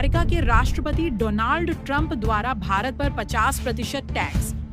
America के राष्ट्रपति Donald Trump द्वारा भारत पर 50%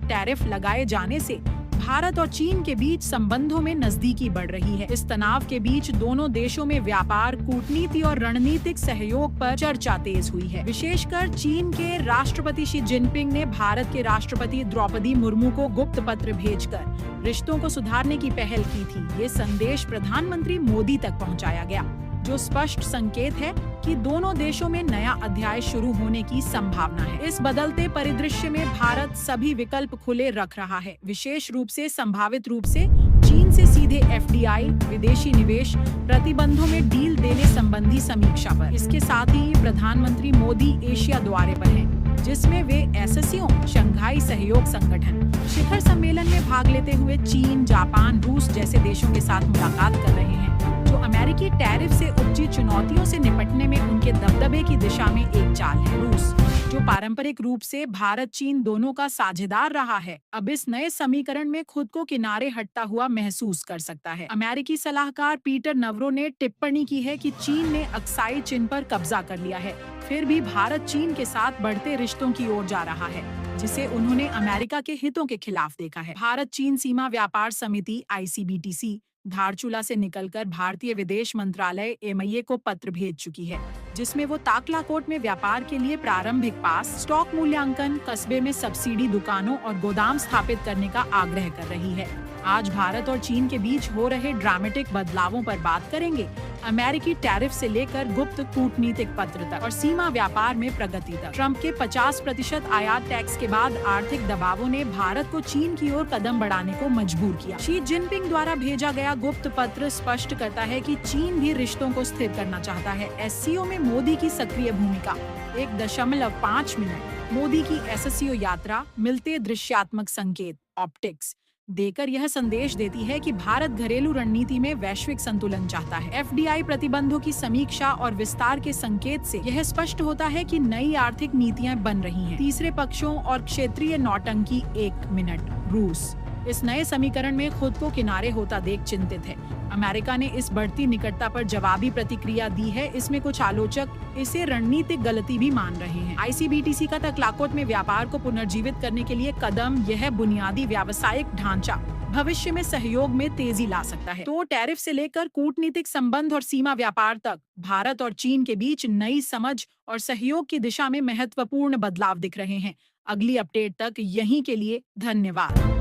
टैरिफ लगाए जाने से भारत और चीन के बीच संबंधों में नजदीकी बढ़ रही है। इस तनाव के बीच दोनों देशों में व्यापार, कूटनीति और रणनीतिक सहयोग पर चर्चा तेज हुई है। विशेषकर चीन के राष्ट्रपति शी जिनपिंग ने भारत के राष्ट्रपति द्रौपदी मुर्मू को गुप्त पत्र भेजकर रिश्तों को सुधारने की पहल की थी। ये संदेश प्रधानमंत्री मोदी तक पहुंचाया गया, जो स्पष्ट संकेत है कि दोनों देशों में नया अध्याय शुरू होने की संभावना है। इस बदलते परिदृश्य में भारत सभी विकल्प खुले रख रहा है, विशेष रूप से संभावित रूप से चीन से सीधे एफडीआई विदेशी निवेश प्रतिबंधों में डील देने संबंधी समीक्षा पर। इसके साथ ही प्रधानमंत्री मोदी एशिया दौरे पर हैं, जिसमें वे एससीओ शंघाई सहयोग संगठन शिखर सम्मेलन में भाग लेते हुए चीन, जापान, रूस जैसे देशों के साथ मुलाकात कर रहे हैं, जो अमेरिकी टैरिफ से उपजी चुनौतियों से निपटने में उनके दबदबे की दिशा में एक चाल है। रूस, जो पारंपरिक रूप से भारत चीन दोनों का साझेदार रहा है, अब इस नए समीकरण में खुद को किनारे हटता हुआ महसूस कर सकता है। अमेरिकी सलाहकार पीटर नवरो ने टिप्पणी की है कि चीन ने अक्साई चिन पर कब्जा कर लिया है, फिर भी भारत चीन के साथ बढ़ते रिश्तों की ओर जा रहा है, जिसे उन्होंने अमेरिका के हितों के खिलाफ देखा है। भारत चीन सीमा व्यापार समिति (ICBTC) धारचूला से निकलकर भारतीय विदेश मंत्रालय (MIA) को पत्र भेज चुकी है, जिसमें वो ताकलाकोट में व्यापार के लिए प्रारंभिक पास, स्टॉक मूल्यांकन, कस्बे में सब्सिडी दुकानों और गोदाम स्थापित करने का आग्रह कर रही है। आज भारत और चीन के बीच हो रहे ड्रामेटिक बदलावों पर बात करेंगे, अमेरिकी टैरिफ से लेकर गुप्त कूटनीतिक पत्र तक और सीमा व्यापार में प्रगति तक। ट्रंप के 50% आयात टैक्स के बाद आर्थिक दबावों ने भारत को चीन की ओर कदम बढ़ाने को मजबूर किया। शी जिनपिंग द्वारा भेजा गया गुप्त पत्र स्पष्ट करता है कि चीन भी रिश्तों को स्थिर करना चाहता है। एससीओ में मोदी की सक्रिय भूमिका, 1.5 मिनट मोदी की एससीओ यात्रा, मिलते दृश्यात्मक संकेत ऑप्टिक्स देकर यह संदेश देती है कि भारत घरेलू रणनीति में वैश्विक संतुलन चाहता है। एफडीआई प्रतिबंधों की समीक्षा और विस्तार के संकेत से यह स्पष्ट होता है कि नई आर्थिक नीतियां बन रही हैं। तीसरे पक्षों और क्षेत्रीय नौटंकी, 1 मिनट रूस इस नए समीकरण में खुद को किनारे होता देख चिंतित है। अमेरिका ने इस बढ़ती निकटता पर जवाबी प्रतिक्रिया दी है। इसमें कुछ आलोचक इसे रणनीतिक गलती भी मान रहे हैं। ICBTC का ताकलाकोट में व्यापार को पुनर्जीवित करने के लिए कदम, यह बुनियादी व्यावसायिक ढांचा भविष्य में सहयोग में तेजी ला सकता है। तो टैरिफ से लेकर कूटनीतिक संबंध और सीमा व्यापार तक भारत और चीन के बीच नई समझ और सहयोग की दिशा में महत्वपूर्ण बदलाव दिख रहे हैं। अगली अपडेट तक यहीं के लिए धन्यवाद।